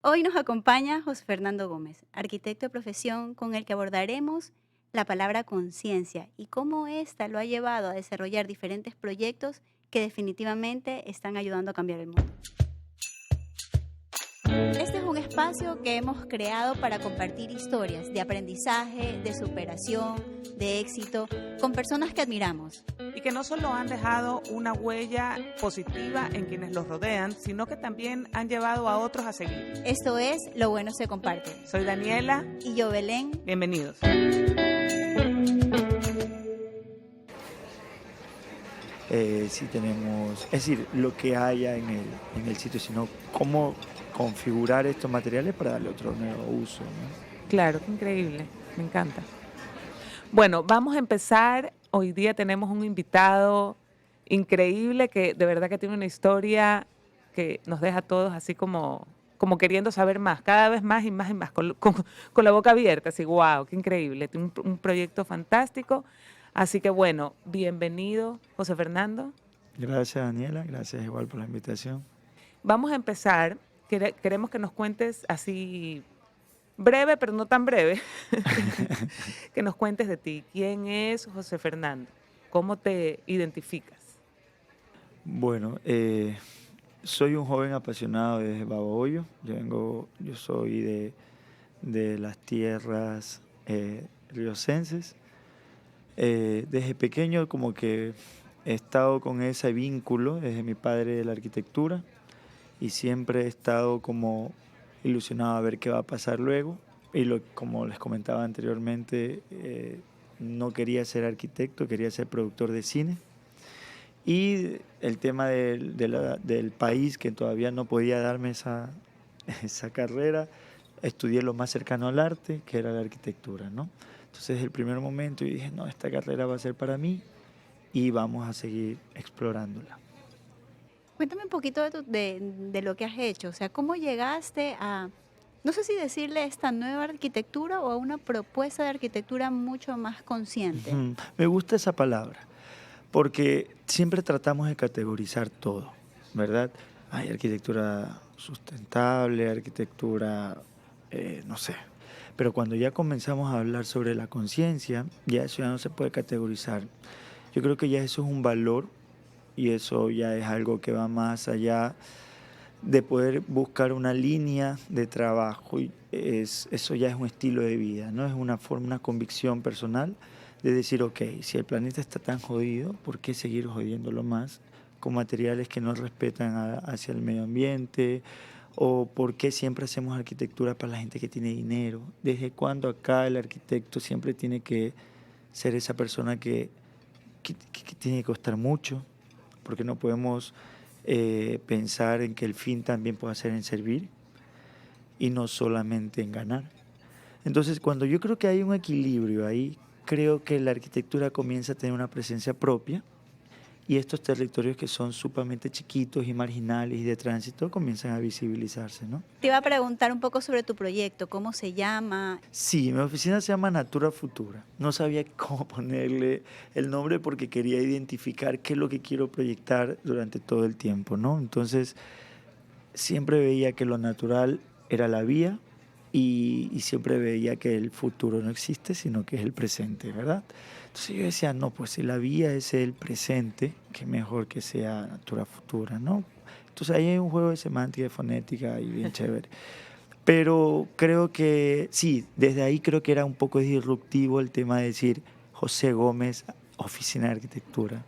Hoy nos acompaña José Fernando Gómez, arquitecto de profesión, con el que abordaremos la palabra conciencia y cómo ésta lo ha llevado a desarrollar diferentes proyectos que definitivamente están ayudando a cambiar el mundo. Este es un espacio que hemos creado para compartir historias de aprendizaje, de superación, de éxito, con personas que admiramos. Y que no solo han dejado una huella positiva en quienes los rodean, sino que también han llevado a otros a seguir. Esto es Lo Bueno Se Comparte. Soy Daniela. Y yo, Belén. Bienvenidos. Si tenemos, es decir, lo que haya en el sitio, sino cómo configurar estos materiales para darle otro nuevo uso, ¿no? Claro, qué increíble. Me encanta. Bueno, vamos a empezar. Hoy día tenemos un invitado increíble que de verdad que tiene una historia que nos deja a todos así como queriendo saber más, cada vez más y más y más, con la boca abierta, así, wow, qué increíble. Tiene un proyecto fantástico. Así que bueno, bienvenido, José Fernando. Gracias, Daniela, gracias igual por la invitación. Vamos a empezar. Queremos que nos cuentes así breve, pero no tan breve, que nos cuentes de ti. ¿Quién es José Fernando? ¿Cómo te identificas? Bueno, soy un joven apasionado de Babahoyo. Yo soy de las tierras riocenses. Desde pequeño como que he estado con ese vínculo desde mi padre de la arquitectura y siempre he estado como ilusionado a ver qué va a pasar luego. Y como les comentaba anteriormente, no quería ser arquitecto, quería ser productor de cine. Y el tema del país, que todavía no podía darme esa carrera, estudié lo más cercano al arte, que era la arquitectura, ¿no? Entonces, desde el primer momento yo dije, no, esta carrera va a ser para mí y vamos a seguir explorándola. Cuéntame un poquito de lo que has hecho, o sea, ¿cómo llegaste a, no sé si decirle esta nueva arquitectura o a una propuesta de arquitectura mucho más consciente? Ujú. Me gusta esa palabra, porque siempre tratamos de categorizar todo, ¿verdad? Hay arquitectura sustentable, arquitectura, no sé. Pero cuando ya comenzamos a hablar sobre la conciencia, ya eso ya no se puede categorizar. Yo creo que ya eso es un valor y eso ya es algo que va más allá de poder buscar una línea de trabajo. Eso ya es un estilo de vida, ¿no? Es una forma, una convicción personal de decir, ok, si el planeta está tan jodido, ¿por qué seguir jodiéndolo más con materiales que no respetan hacia el medio ambiente? ¿O por qué siempre hacemos arquitectura para la gente que tiene dinero? ¿Desde cuándo acá el arquitecto siempre tiene que ser esa persona que tiene que costar mucho? Porque no podemos pensar en que el fin también puede ser en servir y no solamente en ganar. Entonces, cuando yo creo que hay un equilibrio ahí, creo que la arquitectura comienza a tener una presencia propia y estos territorios que son sumamente chiquitos y marginales y de tránsito comienzan a visibilizarse, ¿no? Te iba a preguntar un poco sobre tu proyecto, cómo se llama. Sí, mi oficina se llama Natura Futura. No sabía cómo ponerle el nombre porque quería identificar qué es lo que quiero proyectar durante todo el tiempo, ¿no? Entonces, siempre veía que lo natural era la vía y siempre veía que el futuro no existe, sino que es el presente, ¿verdad? Entonces yo decía, no, pues si la vía es el presente, qué mejor que sea Natura Futura, ¿no? Entonces ahí hay un juego de semántica, de fonética y bien chévere. Pero creo que sí, desde ahí creo que era un poco disruptivo el tema de decir José Gómez, oficina de arquitectura,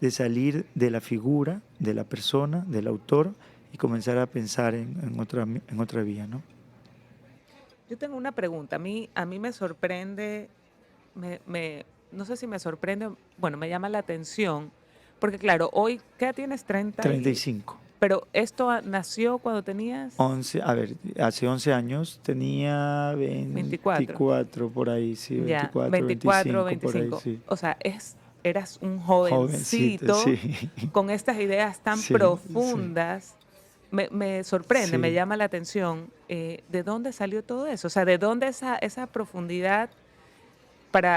de salir de la figura, de la persona, del autor y comenzar a pensar en otra vía, ¿no? Yo tengo una pregunta. A mí me sorprende, no sé si me sorprende, bueno, me llama la atención, porque claro, hoy, ¿qué edad tienes? 30 y... 35. Pero esto nació cuando tenías 11, a ver, hace 11 años tenía 24. 24 por ahí, sí, Ya, 24, 24, 25 por ahí, 25. sí. O sea, eras un Jovencito, jovencito sí. con estas ideas tan Sí, sí. profundas. Me sorprende, me Sí. llama la atención. ¿De dónde salió todo eso? O sea, ¿de dónde esa profundidad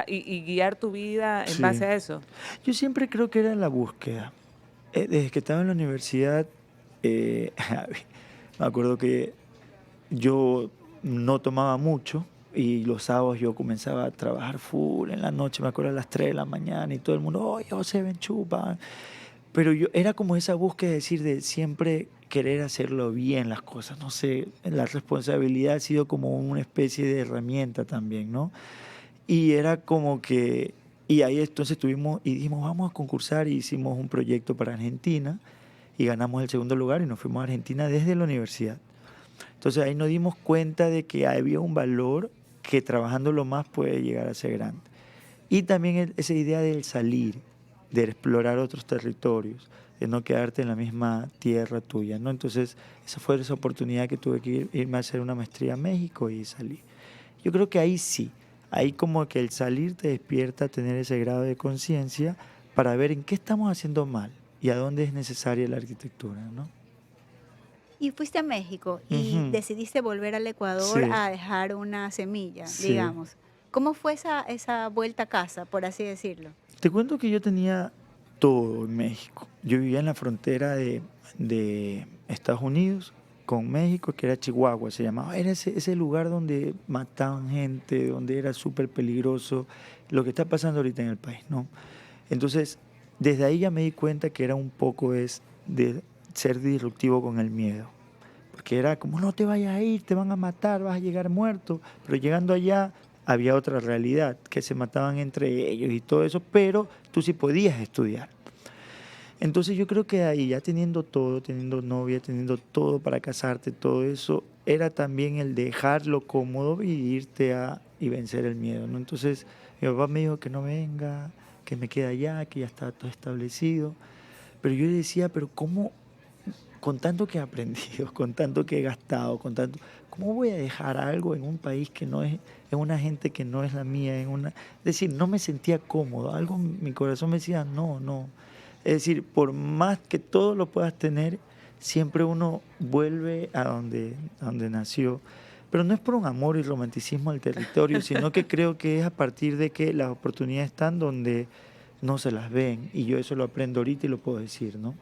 y guiar tu vida en Sí. base a eso? Yo siempre creo que era la búsqueda. Desde que estaba en la universidad, me acuerdo que yo no tomaba mucho y los sábados yo comenzaba a trabajar full en la noche, me acuerdo a las 3 de la mañana y todo el mundo, oye, José, ven, chupa. Pero yo era como esa búsqueda de decir, de siempre querer hacerlo bien las cosas, no sé, la responsabilidad ha sido como una especie de herramienta también, ¿no? Y era como que, y ahí entonces tuvimos, y dijimos, vamos a concursar, y hicimos un proyecto para Argentina, y ganamos el segundo lugar, y nos fuimos a Argentina desde la universidad. Entonces ahí nos dimos cuenta de que había un valor que trabajándolo más puede llegar a ser grande. Y también esa idea del salir, de explorar otros territorios, de no quedarte en la misma tierra tuya, ¿no? Entonces, esa fue esa oportunidad que tuve que irme a hacer una maestría a México y salí. Yo creo que ahí sí, ahí como que el salir te despierta a tener ese grado de conciencia para ver en qué estamos haciendo mal y a dónde es necesaria la arquitectura, ¿no? Y fuiste a México y Ujú. decidiste volver al Ecuador Sí, a dejar una semilla, sí. digamos. ¿Cómo fue esa vuelta a casa, por así decirlo? Te cuento que yo tenía todo en México. Yo vivía en la frontera de Estados Unidos con México, que era Chihuahua, se llamaba. Era ese lugar donde mataban gente, donde era súper peligroso, lo que está pasando ahorita en el país, ¿no? Entonces, desde ahí ya me di cuenta que era un poco es de ser disruptivo con el miedo. Porque era como, no te vayas a ir, te van a matar, vas a llegar muerto. Pero llegando allá había otra realidad, que se mataban entre ellos y todo eso, pero tú sí podías estudiar. Entonces yo creo que ahí, ya teniendo todo, teniendo novia, teniendo todo para casarte, todo eso, era también el dejarlo cómodo y irte y vencer el miedo, ¿no? Entonces mi papá me dijo que no venga, que me quede allá, que ya está todo establecido. Pero yo decía, pero ¿cómo, con tanto que he aprendido, con tanto que he gastado, con tanto, ¿cómo voy a dejar algo en un país que no es, en una gente que no es la mía, en una, es decir, no me sentía cómodo, algo en mi corazón me decía, no, no. Es decir, por más que todo lo puedas tener, siempre uno vuelve a donde nació. Pero no es por un amor y romanticismo al territorio, sino que creo que es a partir de que las oportunidades están donde no se las ven. Y yo eso lo aprendo ahorita y lo puedo decir, ¿no?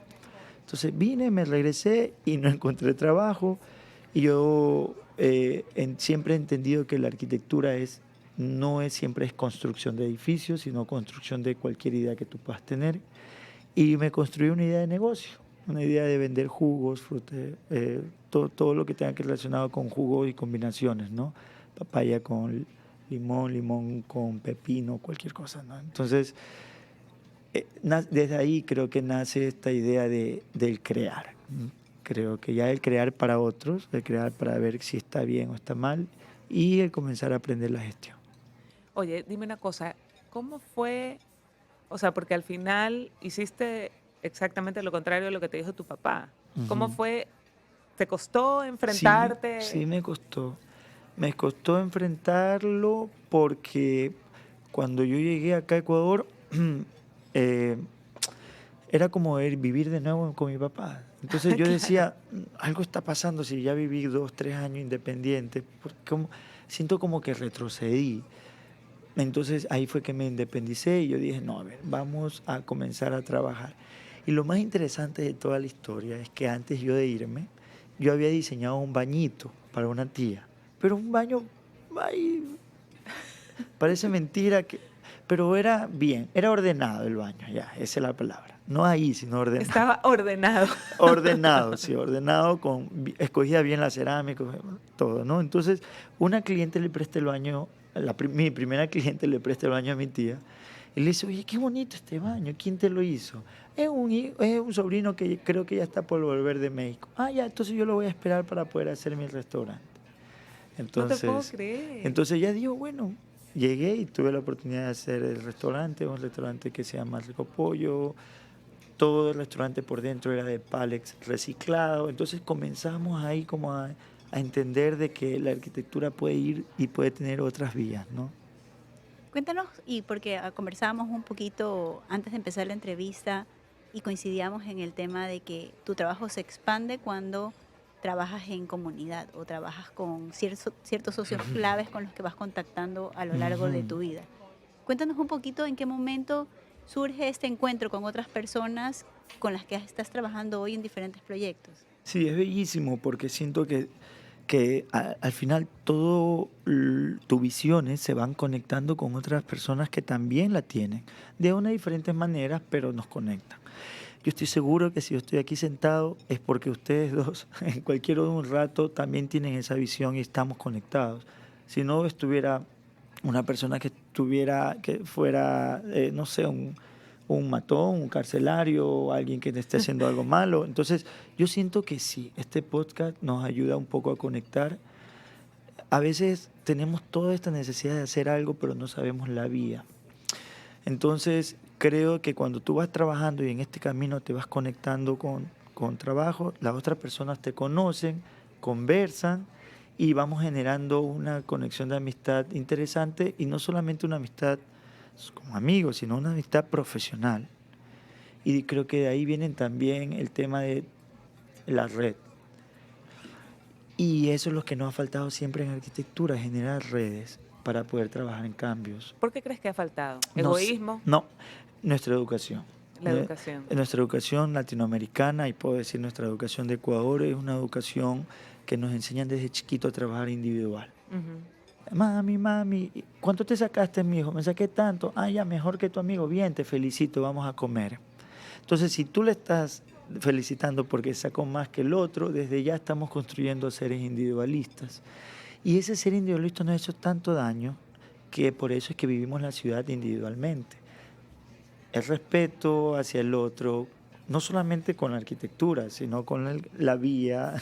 Entonces vine, me regresé y no encontré trabajo. Y yo siempre he entendido que la arquitectura no es siempre es construcción de edificios, sino construcción de cualquier idea que tú puedas tener. Y me construí una idea de negocio, una idea de vender jugos, todo lo que tenga que relacionado con jugos y combinaciones, ¿no? Papaya con limón, limón con pepino, cualquier cosa, ¿no? Entonces, desde ahí creo que nace esta idea del crear. Creo que ya el crear para otros, el crear para ver si está bien o está mal y el comenzar a aprender la gestión. Oye, dime una cosa, ¿cómo fue? O sea, porque al final hiciste exactamente lo contrario de lo que te dijo tu papá. ¿Cómo Ujú. fue? ¿Te costó Sí, sí enfrentarte? me costó. Me costó enfrentarlo porque cuando yo llegué acá a Ecuador, eh, era como vivir de nuevo con mi papá. Entonces yo Claro. decía, algo está pasando si ya viví 2, 3 años independiente, porque siento como que retrocedí. Entonces ahí fue que me independicé y yo dije, no, a ver, vamos a comenzar a trabajar. Y lo más interesante de toda la historia es que antes yo de irme, yo había diseñado un bañito para una tía, pero un baño, ay, parece mentira, pero era bien, era ordenado el baño, ya, esa es la palabra. No ahí, sino ordenado. Estaba ordenado. Ordenado, sí, ordenado, escogía bien la cerámica, todo, ¿no? Entonces, una cliente le presta el baño, mi primera cliente le presta el baño a mi tía, y le dice, oye, qué bonito este baño, ¿quién te lo hizo? Es un sobrino que creo que ya está por volver de México. Ah, ya, entonces yo lo voy a esperar para poder hacer mi restaurante. No te puedo Entonces, creer. entonces ya digo, bueno, llegué y tuve la oportunidad de hacer el restaurante, un restaurante que se llama Rico Pollo, todo el restaurante por dentro era de Palex reciclado. Entonces comenzamos ahí como a entender de que la arquitectura puede ir y puede tener otras vías, ¿no? Cuéntanos, y porque conversábamos un poquito antes de empezar la entrevista y coincidíamos en el tema de que tu trabajo se expande cuando trabajas en comunidad o trabajas con ciertos socios claves con los que vas contactando a lo largo de Ujú. tu vida. Cuéntanos un poquito en qué momento surge este encuentro con otras personas con las que estás trabajando hoy en diferentes proyectos. Sí, es bellísimo porque siento que que al final todo tus visiones se van conectando con otras personas que también la tienen, de una diferentes maneras, pero nos conectan. Yo estoy seguro que si yo estoy aquí sentado es porque ustedes dos en cualquier un rato también tienen esa visión y estamos conectados. Si no estuviera una persona que fuera, no sé, un matón, un carcelario, alguien que te esté haciendo algo malo. Entonces, yo siento que sí, este podcast nos ayuda un poco a conectar. A veces tenemos toda esta necesidad de hacer algo, pero no sabemos la vía. Entonces, creo que cuando tú vas trabajando y en este camino te vas conectando con trabajo, las otras personas te conocen, conversan y vamos generando una conexión de amistad interesante y no solamente una amistad como amigos, sino una amistad profesional. Y creo que de ahí viene también el tema de la red. Y eso es lo que nos ha faltado siempre en arquitectura, generar redes para poder trabajar en cambios. ¿Por qué crees que ha faltado? No, ¿Egoísmo? no, nuestra educación. La educación. Nuestra educación latinoamericana, y puedo decir nuestra educación de Ecuador, es una educación que nos enseñan desde chiquito a trabajar individual. Mami, mami, ¿cuánto te sacaste, mi hijo? Me saqué tanto. Ah, ya, mejor que tu amigo. Bien, te felicito, vamos a comer. Entonces, si tú le estás felicitando porque sacó más que el otro, desde ya estamos construyendo seres individualistas. Y ese ser individualista nos ha hecho tanto daño que por eso es que vivimos la ciudad individualmente. El respeto hacia el otro, no solamente con la arquitectura, sino con la vía,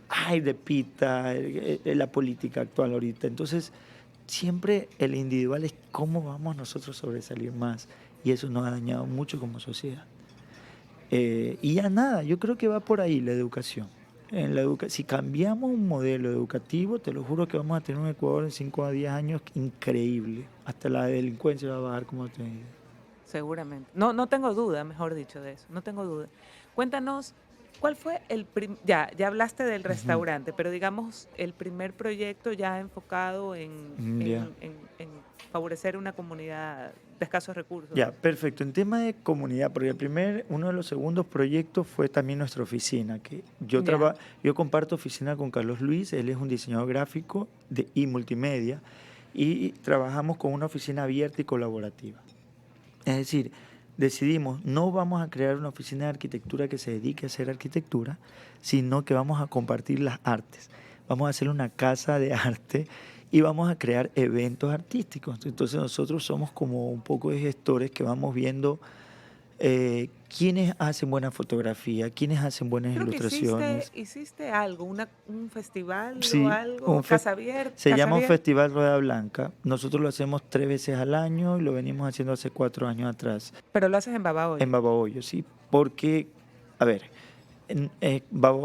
ay, de pita, la política actual ahorita. Entonces, siempre el individual es cómo vamos nosotros a sobresalir más. Y eso nos ha dañado mucho como sociedad. Y ya nada, yo creo que va por ahí la educación. Si cambiamos un modelo educativo, te lo juro que vamos a tener un Ecuador en 5 a 10 años increíble. Hasta la delincuencia va a bajar como te digo. Seguramente. No, no tengo duda, mejor dicho, de eso. No tengo duda. Cuéntanos, ¿cuál fue ya hablaste del restaurante, pero digamos el primer proyecto ya enfocado Ya. en favorecer una comunidad de escasos recursos? Ya, perfecto. En tema de comunidad, porque uno de los segundos proyectos fue también nuestra oficina, que Ya. yo comparto oficina con Carlos Luis, él es un diseñador gráfico y multimedia, y trabajamos con una oficina abierta y colaborativa. Es decir, decidimos, no vamos a crear una oficina de arquitectura que se dedique a hacer arquitectura, sino que vamos a compartir las artes. Vamos a hacer una casa de arte y vamos a crear eventos artísticos. Entonces nosotros somos como un poco de gestores que vamos viendo quiénes hacen buena fotografía, quiénes hacen buenas Creo que ilustraciones. hiciste algo, un festival o Sí, algo, Casa Abierta. se llama un Festival Rueda Blanca. Nosotros lo hacemos 3 veces al año y lo venimos haciendo hace 4 años atrás. Pero lo haces en Babahoyo. En Babahoyo, sí. Porque, a ver,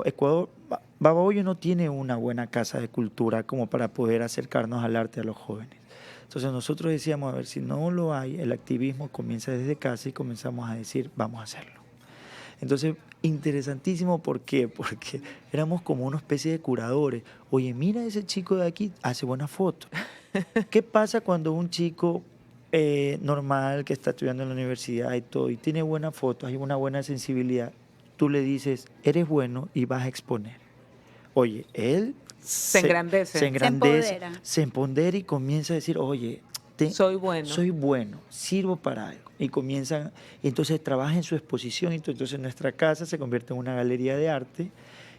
Ecuador, Babahoyo no tiene una buena casa de cultura como para poder acercarnos al arte a los jóvenes. Entonces nosotros decíamos, a ver, si no lo hay, el activismo comienza desde casa y comenzamos a decir, vamos a hacerlo. Entonces, interesantísimo, ¿por qué? Porque éramos como una especie de curadores. Oye, mira ese chico de aquí, hace buenas fotos. ¿Qué pasa cuando un chico normal que está estudiando en la universidad y todo, y tiene buenas fotos, hay una buena sensibilidad? Tú le dices, eres bueno y vas a exponer. Oye, él Se engrandece. se engrandece, empodera. se empodera y comienza a decir, oye, Soy bueno. soy bueno, sirvo para algo. Y comienzan, y entonces trabaja en su exposición, y entonces nuestra casa se convierte en una galería de arte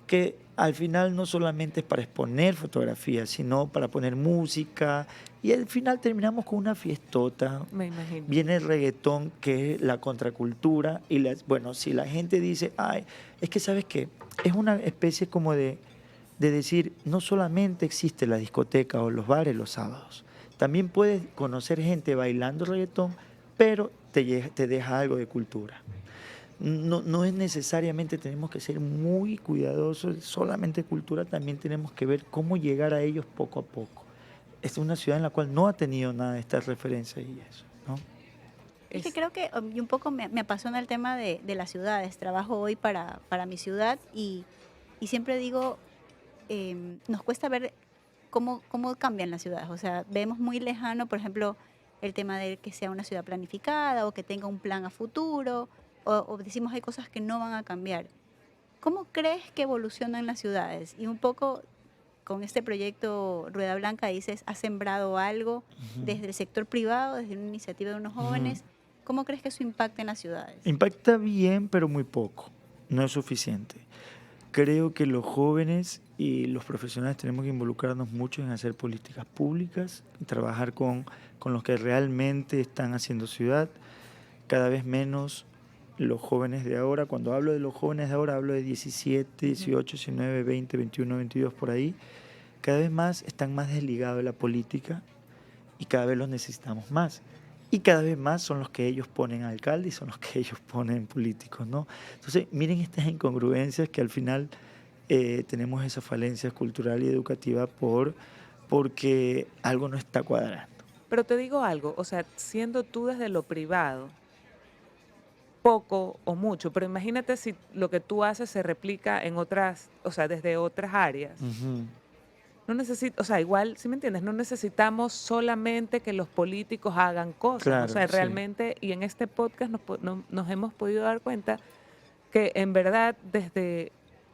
que al final no solamente es para exponer fotografías, sino para poner música, y al final terminamos con una fiestota. Me imagino. Viene el reggaetón, que es la contracultura, y bueno, si la gente dice, ay, es que sabes qué, es una especie como de decir, no solamente existe la discoteca o los bares los sábados, también puedes conocer gente bailando reggaetón, pero te deja algo de cultura. No es necesariamente, tenemos que ser muy cuidadosos, solamente cultura, también tenemos que ver cómo llegar a ellos poco a poco. Esta es una ciudad en la cual no ha tenido nada de estas referencias y eso, ¿no? Es que Es- creo que y un poco me apasiona el tema de las ciudades. Trabajo hoy para mi ciudad y siempre digo, nos cuesta ver cómo cambian las ciudades. O sea, vemos muy lejano, por ejemplo, el tema de que sea una ciudad planificada o que tenga un plan a futuro, o decimos hay cosas que no van a cambiar. ¿Cómo crees que evolucionan las ciudades? Y un poco con este proyecto Rueda Blanca dices, has sembrado algo Ujú, desde el sector privado, desde una iniciativa de unos ujú. jóvenes. ¿Cómo crees que eso impacta en las ciudades? Impacta bien, pero muy poco. No es suficiente. Creo que los jóvenes y los profesionales tenemos que involucrarnos mucho en hacer políticas públicas, trabajar con los que realmente están haciendo ciudad, cada vez menos los jóvenes de ahora. Cuando hablo de los jóvenes de ahora, hablo de 17, Ujú. 18, 19, 20, 21, 22, por ahí. Cada vez más están más desligados de la política y cada vez los necesitamos más. Y cada vez más son los que ellos ponen alcaldes y son los que ellos ponen políticos, ¿no? Entonces, miren estas incongruencias que al final tenemos esa falencia cultural y educativa porque algo no está cuadrando. Pero te digo algo, o sea, siendo tú desde lo privado, poco o mucho, pero imagínate si lo que tú haces se replica en otras, o sea, desde otras áreas. Ujú. No necesito, o sea, igual, ¿sí me entiendes? No necesitamos solamente que los políticos hagan cosas, o Claro, sea, sí, realmente, y en este podcast nos hemos podido dar cuenta que en verdad desde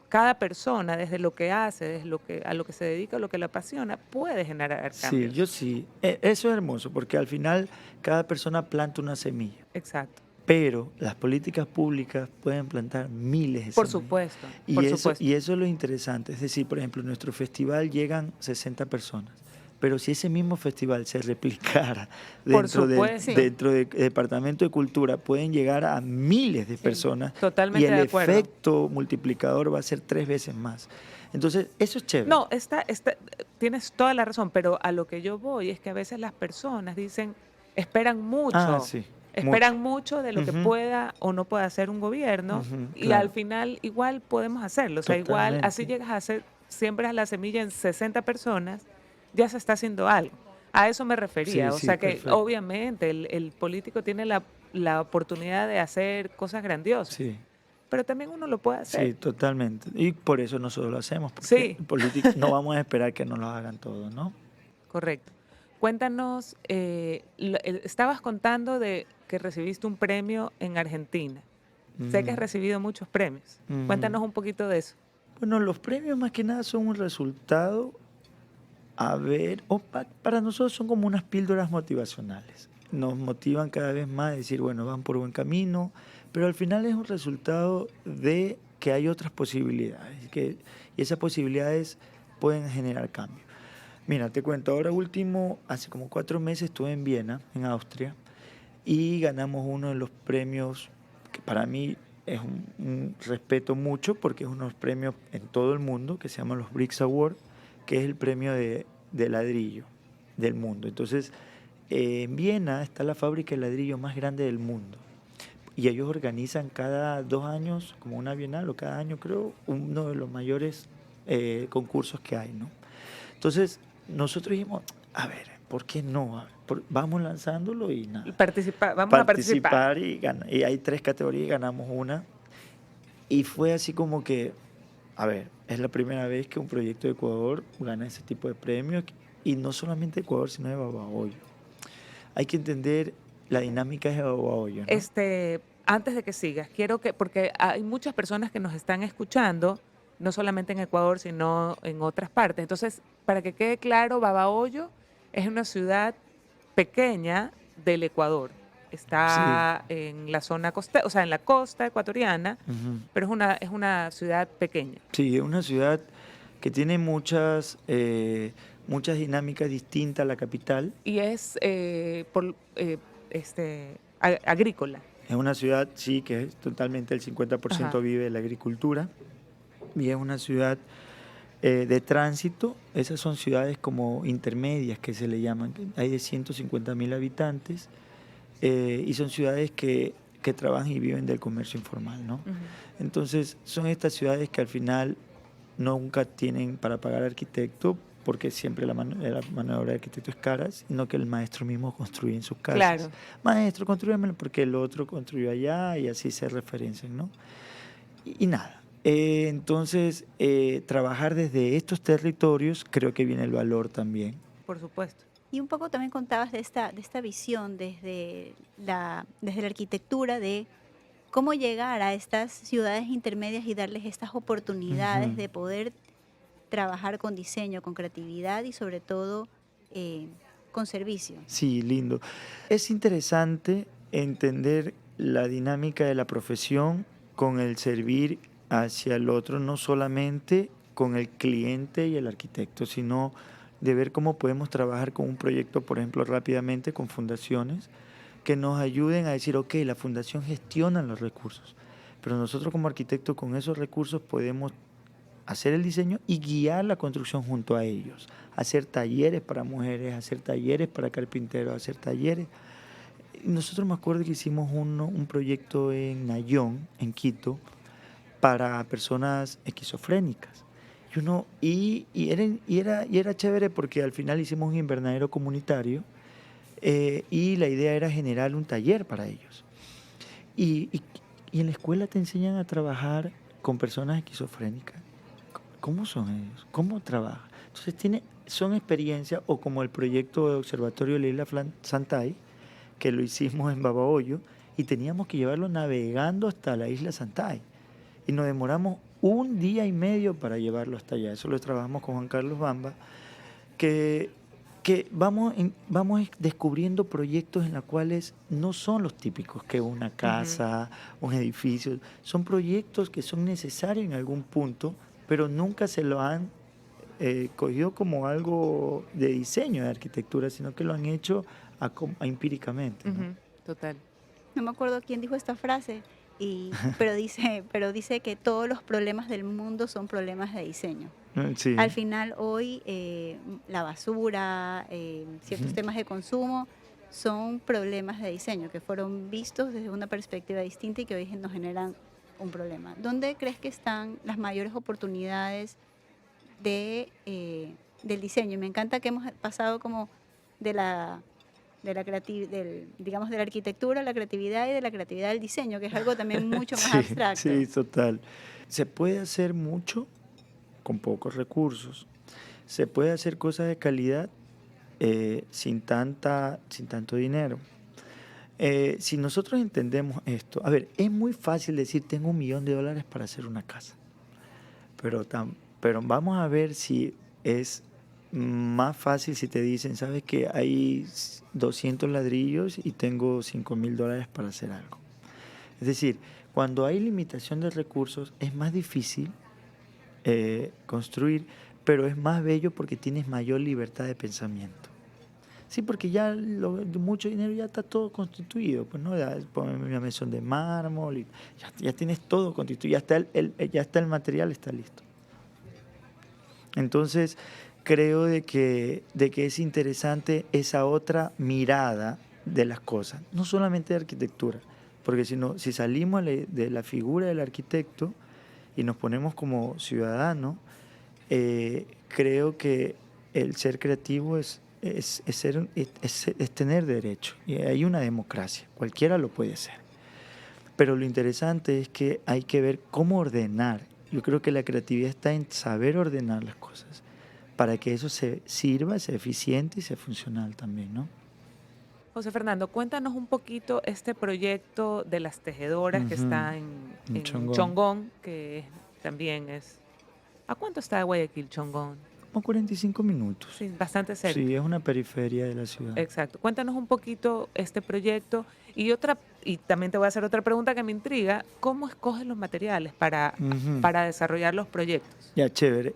cada persona, desde lo que hace, desde a lo que se dedica, a lo que le apasiona, puede generar sí, yo cambios. sí. Eso es hermoso porque al final cada persona planta una semilla. Exacto. Pero las políticas públicas pueden plantar miles de Por semillas. supuesto, Y por eso, supuesto. y eso es lo interesante. Es decir, por ejemplo, en nuestro festival llegan 60 personas. Pero si ese mismo festival se replicara Por Sí, supuesto. dentro del Departamento de Cultura, pueden llegar a miles de Sí, personas y totalmente el de acuerdo. efecto multiplicador va a ser 3 veces más. Entonces, eso es chévere. No, tienes toda la razón, pero a lo que yo voy es que a veces las personas dicen, Ah, sí, mucho. esperan mucho de lo que Ujú, pueda o no pueda hacer un gobierno ujú, y al claro, final igual podemos hacerlo. O sea, igual así totalmente. llegas a hacer, siembras la semilla en 60 personas, ya se está haciendo algo. A eso me Sí, refería. O sí, sea que perfecto. obviamente el político tiene la oportunidad de hacer cosas grandiosas, Sí. pero también uno lo puede hacer. Sí, totalmente. Y por eso nosotros lo hacemos, porque Sí. no vamos a esperar que nos lo hagan todos, ¿no? Correcto. Cuéntanos, estabas contando de que recibiste un premio en Argentina. Sé que has Ujú, recibido muchos premios. ujú. Cuéntanos un poquito de eso. Bueno, los premios más que nada son un resultado, a ver, para nosotros son como unas píldoras motivacionales. Nos motivan cada vez más a decir, bueno, van por buen camino, pero al final es un resultado de que hay otras posibilidades, y esas posibilidades pueden generar cambio. Mira, te cuento, ahora último, hace como 4 meses estuve en Viena, en Austria, y ganamos uno de los premios que para mí es un respeto mucho porque es unos premios en todo el mundo que se llaman los BRICS Award, que es el premio de ladrillo del mundo. Entonces, en Viena está la fábrica de ladrillo más grande del mundo y ellos organizan cada 2 años, como una bienal o cada año creo, uno de los mayores concursos que hay, ¿no? Entonces, nosotros dijimos, a ver, ¿por qué no? A ver, vamos lanzándolo y Y nada, vamos a participar. participar y hay 3 categorías y ganamos una. Y fue así como que, a ver, es la primera vez que un proyecto de Ecuador gana ese tipo de premios y no solamente de Ecuador, sino de Babahoyo. Hay que entender la dinámica de Babahoyo, ¿no? Antes de que sigas, quiero que, porque hay muchas personas que nos están escuchando, no solamente en Ecuador, sino en otras partes. Entonces, para que quede claro, Babahoyo es una ciudad pequeña del Ecuador. Sí. Está en la zona costa, o sea, en la costa ecuatoriana, Ujú. pero es una ciudad pequeña. Sí, es una ciudad que tiene muchas dinámicas distintas a la capital. Y es agrícola. Es una ciudad, sí, que es totalmente el 50% Ajá. vive de la agricultura y es una ciudad de tránsito. Esas son ciudades como intermedias que se le llaman, que hay de 150.000 habitantes y son ciudades que trabajan y viven del comercio informal, ¿no? Ujú. Entonces son estas ciudades que al final nunca tienen para pagar arquitecto porque siempre la mano de obra de arquitecto es cara, sino que el maestro mismo construye en sus casas. Claro. Maestro, construyamelo porque el otro construyó allá y así se referencian, ¿no? Y nada. Entonces, trabajar desde estos territorios creo que viene el valor también. Por supuesto. Y un poco también contabas de esta visión desde la arquitectura de cómo llegar a estas ciudades intermedias y darles estas oportunidades Ujú, de poder trabajar con diseño, con creatividad y sobre todo eh, con servicio. Sí, lindo. Es interesante entender la dinámica de la profesión con el servir hacia el otro, no solamente con el cliente y el arquitecto, sino de ver cómo podemos trabajar con un proyecto, por ejemplo, rápidamente con fundaciones que nos ayuden a decir, ok, la fundación gestiona los recursos, pero nosotros como arquitectos con esos recursos podemos hacer el diseño y guiar la construcción junto a ellos, hacer talleres para mujeres, hacer talleres para carpinteros, hacer talleres. Nosotros me acuerdo que hicimos un proyecto en Nayón, en Quito, para personas esquizofrénicas. Y era chévere porque al final hicimos un invernadero comunitario y la idea era generar un taller para ellos. Y, y- y en la escuela te enseñan a trabajar con personas esquizofrénicas. ¿Cómo son ellos? ¿Cómo trabajan? Entonces son experiencias, o como el proyecto de Observatorio de la Isla Santay, que lo hicimos en Babahoyo, y teníamos que llevarlo navegando hasta la Isla Santay. Y nos demoramos un día y medio para llevarlo hasta allá. Eso lo trabajamos con Juan Carlos Bamba, que, que vamos descubriendo proyectos en los cuales no son los típicos, que una Ujú. casa, un edificio. Son proyectos que son necesarios en algún punto, pero nunca se lo han cogido como algo de diseño de arquitectura, sino que lo han hecho empíricamente, ¿no? Ujú, total. No me acuerdo quién dijo esta frase, pero dice que todos los problemas del mundo son problemas de diseño. Al Sí. final hoy la basura, ciertos Ujú. temas de consumo son problemas de diseño que fueron vistos desde una perspectiva distinta y que hoy nos generan un problema. ¿Dónde crees que están las mayores oportunidades del diseño? Y me encanta que hemos pasado como de digamos, de la arquitectura a la creatividad y de la creatividad al diseño, que es algo también mucho más Sí, sí, abstracto. total. Se puede hacer mucho con pocos recursos. Se puede hacer cosas de calidad sin tanto dinero. Si nosotros entendemos esto, a ver, es muy fácil decir tengo $1.000.000 para hacer una casa, pero, pero vamos a ver si es más fácil si te dicen, sabes que hay 200 ladrillos y tengo $5.000 para hacer algo. Es decir, cuando hay limitación de recursos es más difícil construir, pero es más bello porque tienes mayor libertad de pensamiento. Sí, porque ya mucho dinero ya está todo constituido, pues no, ya ponen una mesón de mármol y ya tienes todo constituido, ya está el material, está listo. Entonces, creo de que es interesante esa otra mirada de las cosas, no solamente de arquitectura, porque si salimos de la figura del arquitecto y nos ponemos como ciudadanos, creo que el ser creativo es tener derecho. Y hay una democracia, cualquiera lo puede ser. Pero lo interesante es que hay que ver cómo ordenar. Yo creo que la creatividad está en saber ordenar las cosas para que eso se sirva, sea eficiente y sea funcional también, ¿no? José Fernando, cuéntanos un poquito este proyecto de las tejedoras que Ujú. está en, Un en chongón. Chongón, que también es... ¿A cuánto está de Guayaquil, Chongón? Como 45 minutos. Sí, bastante Sí, cerca. es una periferia de la ciudad. Exacto. Cuéntanos un poquito este proyecto y también te voy a hacer otra pregunta que me intriga. ¿Cómo escoges los materiales Ujú. para desarrollar los proyectos? Ya, chévere.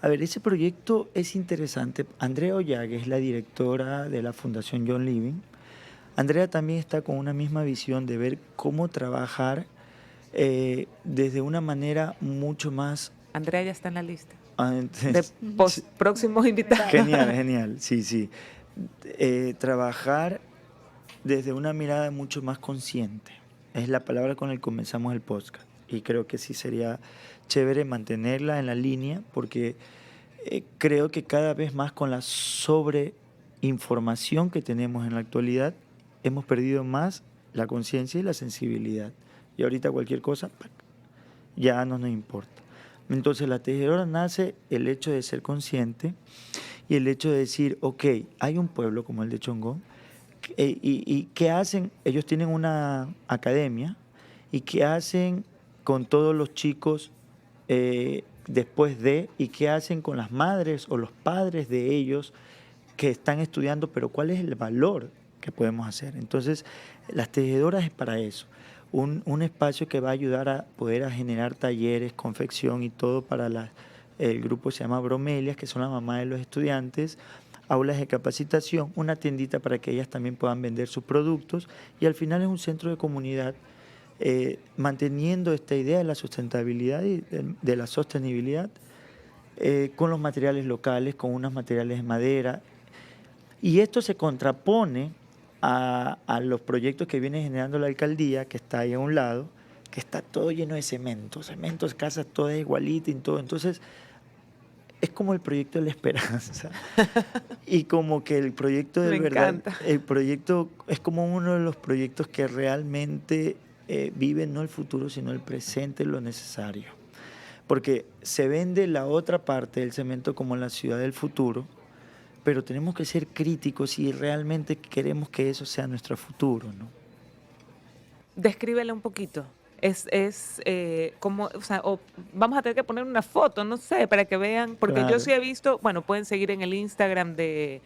A ver, ese proyecto es interesante. Andrea Ollague es la directora de la Fundación John Living. Andrea también está con una misma visión de ver cómo trabajar desde una manera mucho más... Andrea ya está en la lista ah, de Ujú. próximos invitados. Vale. Genial, genial, sí, sí. Trabajar desde una mirada mucho más consciente. Es la palabra con la que comenzamos el podcast. Y creo que sí sería chévere mantenerla en la línea porque creo que cada vez más con la sobreinformación que tenemos en la actualidad, hemos perdido más la conciencia y la sensibilidad. Y ahorita cualquier cosa, ¡pac!, ya no nos importa. Entonces la tejedora nace el hecho de ser consciente y el hecho de decir, ok, hay un pueblo como el de Chongón, y ¿qué hacen? Ellos tienen una academia y ¿qué hacen con todos los chicos después de, y qué hacen con las madres o los padres de ellos que están estudiando, pero cuál es el valor que podemos hacer. Entonces, las tejedoras es para eso. Un espacio que va a ayudar a poder a generar talleres, confección y todo para el grupo se llama Bromelias, que son la mamá de los estudiantes, aulas de capacitación, una tiendita para que ellas también puedan vender sus productos y al final es un centro de comunidad manteniendo esta idea de la sustentabilidad y de la sostenibilidad con los materiales locales, con unos materiales de madera. Y esto se contrapone a los proyectos que viene generando la alcaldía, que está ahí a un lado, que está todo lleno de cementos, casas todas igualitas y todo. Entonces, es como el proyecto de la esperanza. Y como que el proyecto Me del verdad, encanta. el proyecto es como uno de los proyectos que realmente vive no el futuro, sino el presente, lo necesario. Porque se vende la otra parte del cemento como la ciudad del futuro, pero tenemos que ser críticos y realmente queremos que eso sea nuestro futuro, ¿no? Descríbela un poquito. Como, o sea, vamos a tener que poner una foto, no sé, para que vean, porque yo Claro. sí he visto, bueno, pueden seguir en el Instagram de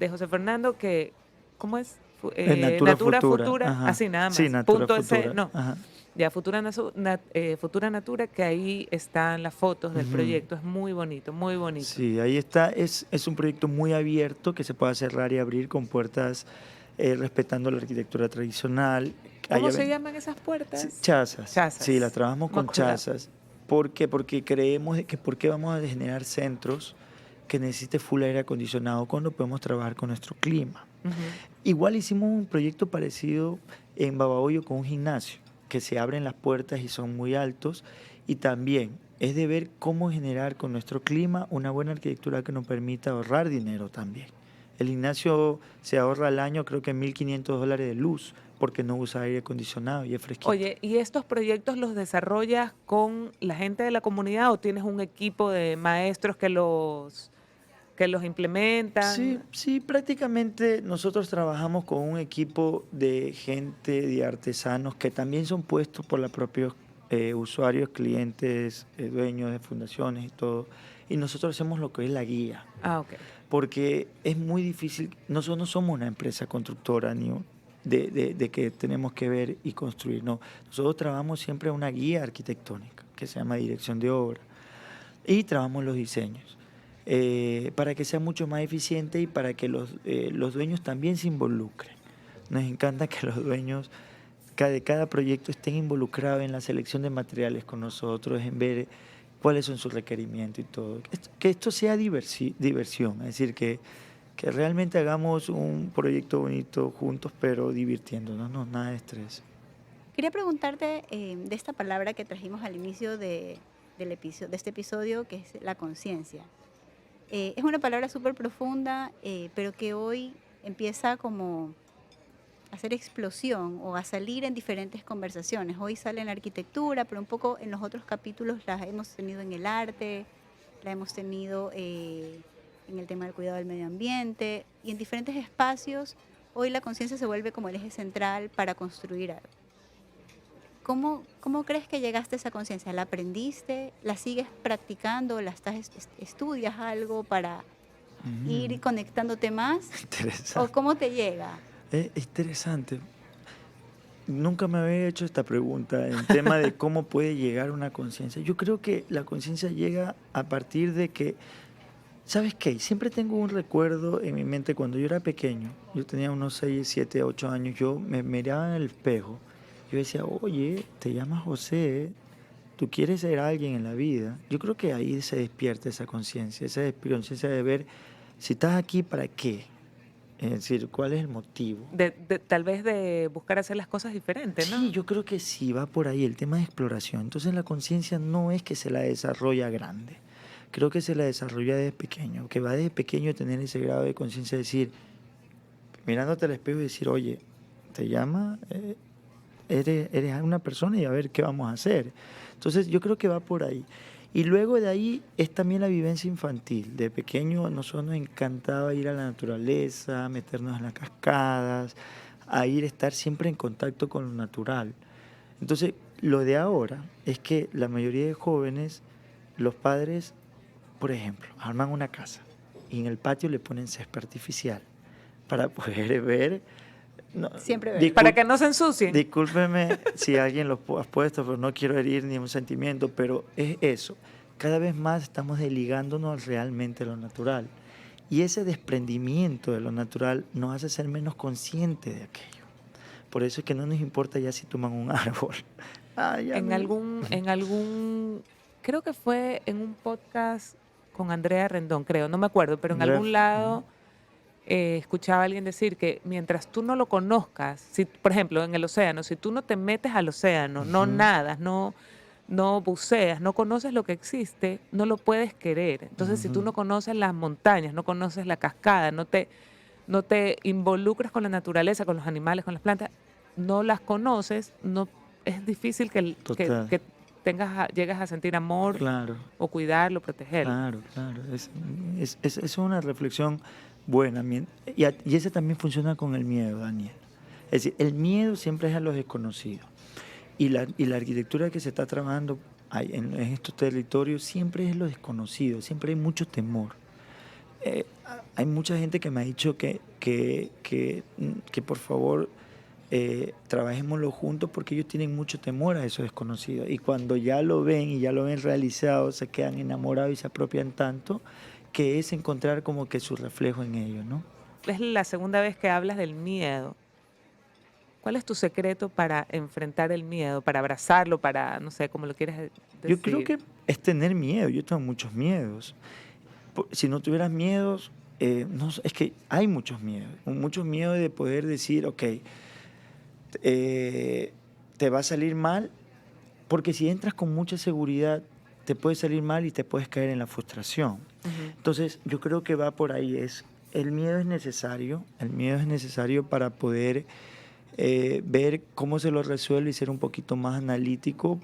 José Fernando, que, ¿cómo es? Natura Natura Futura, Futura, ajá. así nada Sí, más, Natura punto ese, Futura, no, ajá. ya, Futura Natura, que ahí están las fotos del Ujú. proyecto, es muy bonito, muy bonito. Sí, ahí está. Es un proyecto muy abierto que se puede cerrar y abrir con puertas respetando la arquitectura tradicional. ¿Cómo Allá se ven, llaman esas sí, puertas? chazas. Sí, las Chazas, trabajamos no me con acordaba. chazas. ¿Por qué? Porque creemos de que por qué vamos a generar centros que necesite full aire acondicionado cuando podemos trabajar con nuestro clima. Ujú. Igual hicimos un proyecto parecido en Babahoyo con un gimnasio, que se abren las puertas y son muy altos, y también es de ver cómo generar con nuestro clima una buena arquitectura que nos permita ahorrar dinero también. El gimnasio se ahorra al año creo que $1.500 de luz, porque no usa aire acondicionado y es fresquito. Oye, ¿y estos proyectos los desarrollas con la gente de la comunidad o tienes un equipo de maestros que los Sí, implementan? sí, prácticamente nosotros trabajamos con un equipo de gente, de artesanos que también son puestos por los propios usuarios, clientes, dueños de fundaciones y todo. Y nosotros hacemos lo que es la guía, Ah, ok. porque es muy difícil, nosotros no somos una empresa constructora ni de que tenemos que ver y construir, no. Nosotros trabajamos siempre una guía arquitectónica que se llama dirección de obra y trabajamos los diseños para que sea mucho más eficiente y para que los dueños también se involucren. Nos encanta que los dueños de cada proyecto estén involucrados en la selección de materiales con nosotros, en ver cuáles son sus requerimientos y todo. Que esto sea diversión, es decir, que realmente hagamos un proyecto bonito juntos, pero divirtiéndonos, no, nada de estrés. Quería preguntarte de esta palabra que trajimos al inicio de este episodio, que es la conciencia. Es una palabra súper profunda, pero que hoy empieza como a hacer explosión o a salir en diferentes conversaciones. Hoy sale en la arquitectura, pero un poco en los otros capítulos la hemos tenido en el arte, la hemos tenido en el tema del cuidado del medio ambiente y en diferentes espacios. Hoy la conciencia se vuelve como el eje central para construir algo. ¿Cómo crees que llegaste a esa conciencia? ¿La aprendiste? ¿La sigues practicando? ¿Estudias algo para ir Mm, conectándote más? ¿O interesante. cómo te llega? Es interesante. Nunca me había hecho esta pregunta en tema de cómo puede llegar una conciencia. Yo creo que la conciencia llega a partir de que, ¿sabes qué? Siempre tengo un recuerdo en mi mente cuando yo era pequeño. Yo tenía unos 6 7 8 años. Yo me miraba en el espejo. Yo decía, oye, te llamas José, tú quieres ser alguien en la vida. Yo creo que ahí se despierta esa conciencia de ver si estás aquí, ¿para qué? Es decir, ¿cuál es el motivo? Tal vez de buscar hacer las cosas diferentes, Sí, ¿no? yo creo que sí, va por ahí el tema de exploración. Entonces la conciencia no es que se la desarrolla grande, creo que se la desarrolla desde pequeño, que va desde pequeño a tener ese grado de conciencia, de decir, mirándote al espejo y decir, oye, te llama, eres una persona y a ver qué vamos a hacer. Entonces yo creo que va por ahí. Y luego de ahí es también la vivencia infantil. De pequeño a nosotros nos encantaba ir a la naturaleza, meternos en las cascadas, a ir, estar siempre en contacto con lo natural. Entonces, lo de ahora es que la mayoría de jóvenes los padres, por ejemplo, arman una casa y en el patio le ponen césped artificial para poder ver. No, Siempre verde. Para que no se ensucien. discúlpeme si alguien lo ha puesto, pero no quiero herir ni un sentimiento, pero es eso. Cada vez más estamos desligándonos realmente de lo natural. Y ese desprendimiento de lo natural nos hace ser menos conscientes de aquello. Por eso es que no nos importa ya si toman un árbol. Ah, ya En me- algún, creo que fue en un podcast con Andrea Rendón, creo, no me acuerdo, pero en Andrea, algún lado escuchaba a alguien decir que mientras tú no lo conozcas, si, por ejemplo, en el océano, si tú no te metes al océano, no Ujú, nadas, no buceas, no conoces lo que existe, no lo puedes querer. Entonces, si tú ujú. no conoces las montañas, no conoces la cascada, no te involucras con la naturaleza, con los animales, con las plantas, no las conoces, no es difícil Total. que llegues a sentir amor Claro, o cuidarlo, protegerlo. claro, claro. Es una reflexión buena. Y ese también funciona con el miedo, Daniel. Es decir, el miedo siempre es a lo desconocido. Y la arquitectura que se está trabajando en estos territorios siempre es lo desconocido, siempre hay mucho temor. Hay mucha gente que me ha dicho que por favor trabajémoslo juntos porque ellos tienen mucho temor a eso desconocido. Y cuando ya lo ven y ya lo ven realizado, se quedan enamorados y se apropian tanto que es encontrar como que su reflejo en ellos, ¿no? Es la segunda vez que hablas del miedo. ¿Cuál es tu secreto para enfrentar el miedo, para abrazarlo, para, no sé, cómo lo quieres Yo creo decir? que es tener miedo. Yo tengo muchos miedos. Si no tuvieras miedos, no, es que hay muchos miedos de poder decir, ok, te va a salir mal, porque si entras con mucha seguridad, te puede salir mal y te puedes caer en la frustración. Ujú. Entonces, yo creo que va por ahí, el miedo es necesario para poder ver cómo se lo resuelve y ser un poquito más analítico,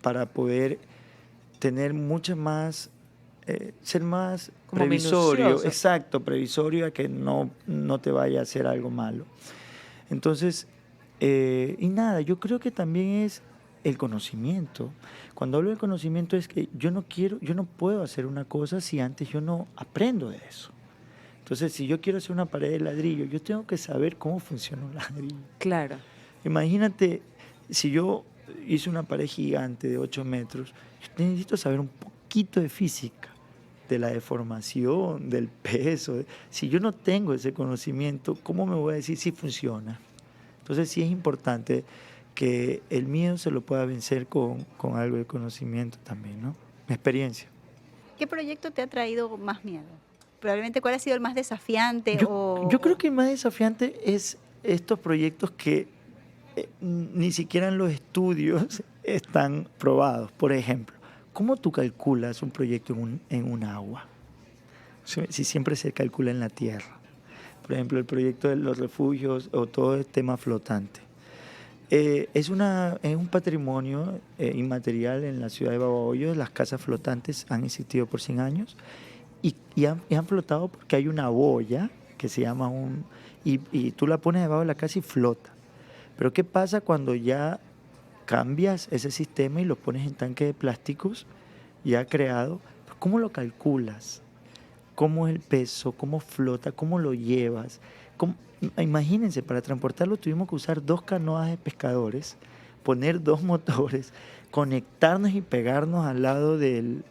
para poder tener mucha más, ser más Como previsorio, minucioso. exacto, previsorio a que no te vaya a hacer algo malo. Entonces, y nada, yo creo que también es el conocimiento. Cuando hablo de conocimiento es que yo no puedo hacer una cosa si antes yo no aprendo de eso. Entonces, si yo quiero hacer una pared de ladrillo, yo tengo que saber cómo funciona un ladrillo. Claro. Imagínate, si yo hice una pared gigante de 8 metros, yo necesito saber un poquito de física, de la deformación, del peso. Si yo no tengo ese conocimiento, ¿cómo me voy a decir si funciona? Entonces sí es importante que el miedo se lo pueda vencer con algo de conocimiento también, ¿no? Mi experiencia. ¿Qué proyecto te ha traído más miedo? Probablemente, ¿cuál ha sido el más desafiante Yo creo que más desafiante es estos proyectos que ni siquiera en los estudios están probados. Por ejemplo, ¿cómo tú calculas un proyecto en un agua? Si siempre se calcula en la tierra. Por ejemplo, el proyecto de los refugios o todo el tema flotante. Es un patrimonio inmaterial en la ciudad de Babahoyo. Las casas flotantes han existido por 100 años y han flotado porque hay una boya que se llama y tú la pones debajo de la casa y flota. Pero ¿qué pasa cuando ya cambias ese sistema y lo pones en tanque de plásticos ya creado? Pues, ¿cómo lo calculas? ¿Cómo es el peso? ¿Cómo flota? ¿Cómo lo llevas? Imagínense, para transportarlo tuvimos que usar 2 canoas de pescadores, poner 2 motores, conectarnos y pegarnos al lado del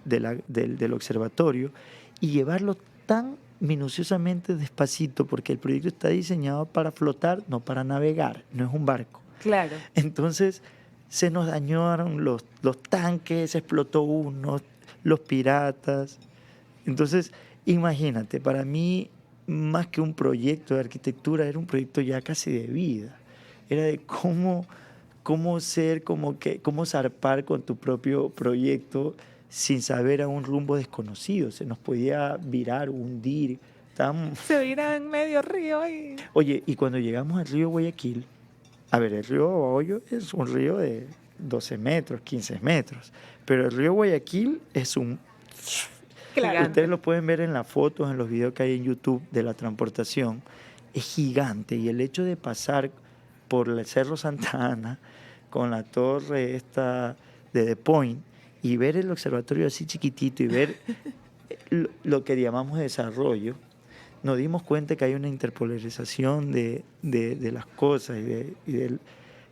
observatorio y llevarlo tan minuciosamente despacito, porque el proyecto está diseñado para flotar, no para navegar, no es un barco. Claro. Entonces se nos dañaron los tanques, se explotó uno, los piratas. Entonces, imagínate, para mí, más que un proyecto de arquitectura, era un proyecto ya casi de vida. Era de cómo ser, cómo zarpar con tu propio proyecto sin saber a un rumbo desconocido. Se nos podía virar, hundir. Se irá en medio río y... Oye, y cuando llegamos al río Guayaquil, a ver, el río Babahoyo es un río de 12 metros, 15 metros, pero el río Guayaquil es un... Gigante. Ustedes lo pueden ver en las fotos, en los videos que hay en YouTube de la transportación. Es gigante y el hecho de pasar por el Cerro Santa Ana con la torre esta de The Point y ver el observatorio así chiquitito y ver lo que llamamos desarrollo, nos dimos cuenta que hay una interpolarización de las cosas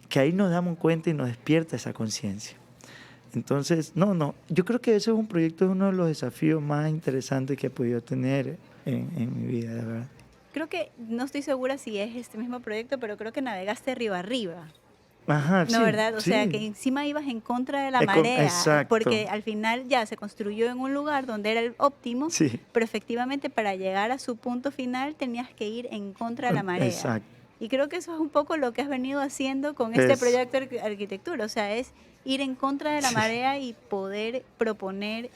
que ahí nos damos cuenta y nos despierta esa conciencia. Entonces, yo creo que ese es un proyecto, es uno de los desafíos más interesantes que he podido tener en mi vida, de verdad. Creo que, no estoy segura si es este mismo proyecto, pero creo que navegaste río arriba. Ajá, No, sí, ¿verdad? O sea, que sí. encima ibas en contra de la marea, Exacto, porque al final ya se construyó en un lugar donde era el óptimo, sí, pero efectivamente para llegar a su punto final tenías que ir en contra de la marea. exacto. Y creo que eso es un poco lo que has venido haciendo con este Es, proyecto de arquitectura, o sea, es ir en contra de la sí, marea y poder proponer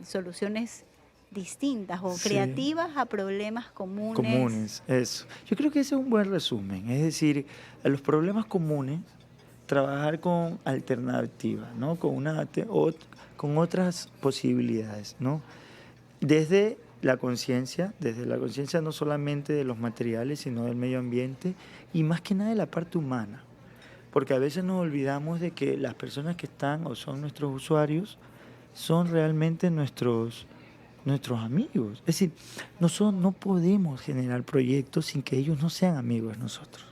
soluciones distintas o sí, creativas a problemas comunes. comunes, eso. Yo creo que ese es un buen resumen, es decir, a los problemas comunes trabajar con alternativas, ¿no? Con otras posibilidades, ¿no? Desde la conciencia no solamente de los materiales, sino del medio ambiente y más que nada de la parte humana. Porque a veces nos olvidamos de que las personas que están o son nuestros usuarios son realmente nuestros amigos. Es decir, no podemos generar proyectos sin que ellos no sean amigos de nosotros.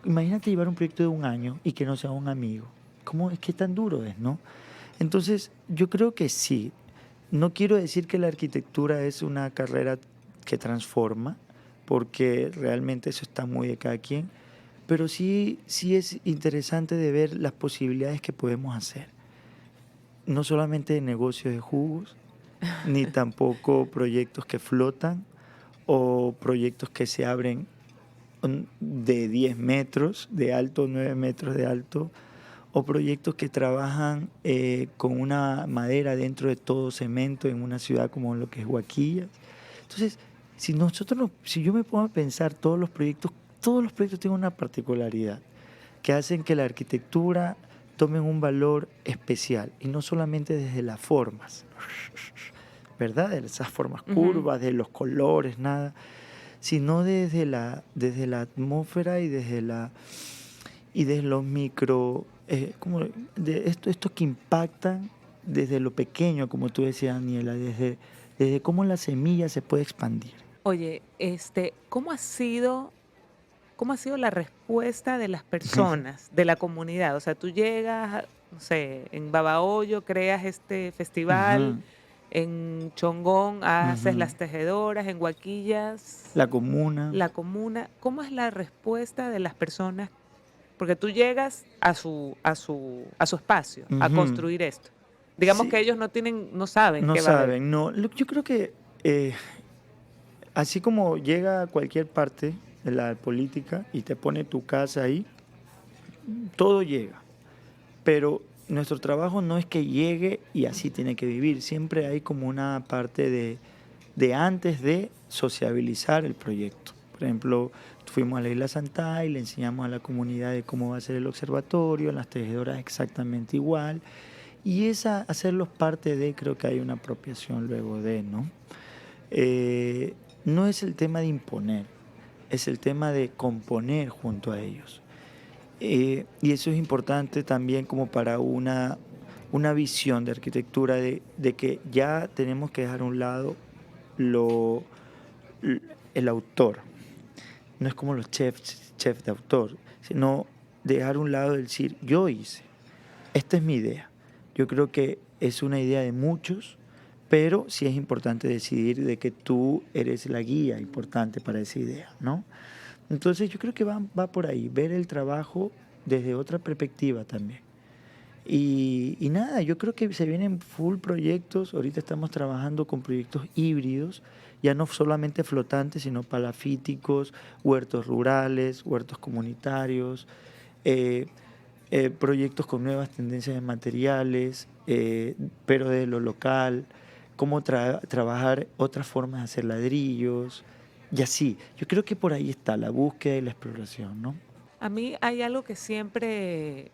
Imagínate llevar un proyecto de un año y que no sea un amigo. ¿Cómo es que tan duro es, no? Entonces, yo creo que sí. No quiero decir que la arquitectura es una carrera que transforma, porque realmente eso está muy de cada quien, pero sí es interesante de ver las posibilidades que podemos hacer. No solamente de negocios de jugos, ni tampoco proyectos que flotan o proyectos que se abren de 10 metros de alto, 9 metros de alto, o proyectos que trabajan con una madera dentro de todo cemento en una ciudad como lo que es Huaquillas. Entonces, si yo me pongo a pensar todos los proyectos tienen una particularidad que hacen que la arquitectura tome un valor especial y no solamente desde las formas, ¿verdad? De esas formas curvas, de los colores, nada, sino desde la atmósfera y desde los micro, estos que impactan desde lo pequeño, como tú decías, Daniela, desde cómo la semilla se puede expandir. Oye, ¿cómo ha sido la respuesta de las personas, de la comunidad? O sea, tú llegas, no sé, en Babahoyo creas este festival, Ujú, en Chongón haces ujú. las tejedoras, en Huaquillas, La comuna. la comuna. ¿Cómo es la respuesta de las personas? Porque tú llegas a su espacio, a Ujú. construir esto. Digamos Sí, que ellos no saben no qué va a haber. saben, no. Yo creo que eh, así como llega a cualquier parte de la política y te pone tu casa ahí, todo llega. Pero nuestro trabajo no es que llegue y así tiene que vivir. Siempre hay como una parte de antes de sociabilizar el proyecto. Por ejemplo, fuimos a la Isla Santá y le enseñamos a la comunidad de cómo va a ser el observatorio, las tejedoras exactamente igual. Y hacerlos parte de, creo que hay una apropiación luego de, ¿no? Eh, no es el tema de imponer, es el tema de componer junto a ellos. Y eso es importante también como para una visión de arquitectura de que ya tenemos que dejar a un lado lo, el autor. No es como los chefs de autor, sino dejar a un lado el decir, yo hice, esta es mi idea. Yo creo que es una idea de muchos, pero sí es importante decidir de que tú eres la guía importante para esa idea, ¿no? Entonces yo creo que va por ahí, ver el trabajo desde otra perspectiva también. Y nada, yo creo que se vienen full proyectos. Ahorita estamos trabajando con proyectos híbridos, ya no solamente flotantes, sino palafíticos, huertos rurales, huertos comunitarios, eh, proyectos con nuevas tendencias de materiales, pero de lo local, cómo trabajar otras formas de hacer ladrillos, y así. Yo creo que por ahí está la búsqueda y la exploración, ¿no? A mí hay algo que siempre,